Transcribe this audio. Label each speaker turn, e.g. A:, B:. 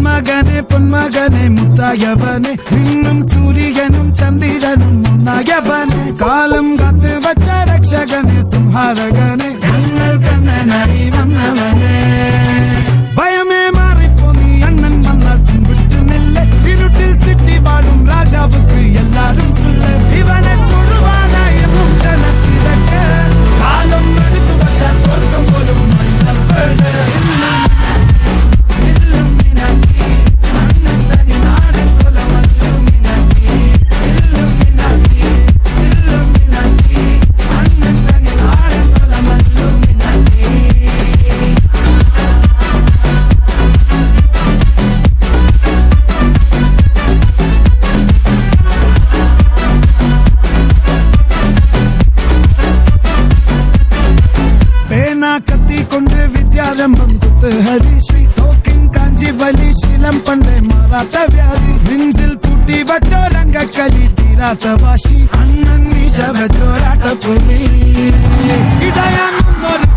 A: മകനെ പൊന്മകനെ മുത്തായവനെ നിന്നും സൂര്യനും ചന്ദ്രനും ഒന്നായവനെ കാലം കാത്ത് വച്ച രക്ഷകനെ സംഹാരകനെ ഞങ്ങൾ കണ്ണനായി വന്നവനെ ഭയമേ മാറിപ്പോ നീ അണ്ണൻ വന്നാൽ തുമ്പിട്ടുമില്ല ഇരുട്ടിൽ സിറ്റി വാഴും രാജാവുക്ക് എല്ലാരും സുല്ല ഇവനെ തൊഴുവാനായും ജനത്തിരക്ക് കാലം എടുത്തു വച്ചാൽ സ്വർഗം പോലും കത്തിക്കൊണ്ട് വിദ്യാരംഭം കുത്തുഹരി ശ്രീ തോക്കിൻ കാഞ്ചി വലി ശീലം പണ്ടേ മാറാത്ത വ്യാധി നെഞ്ചിൽ പൂട്ടി വച്ചോരംഗക്കലി തീരാത്ത വാശി അണ്ണൻ മീശ വെച്ചോരാട്ട പുലി ഇടയാന്നൊരു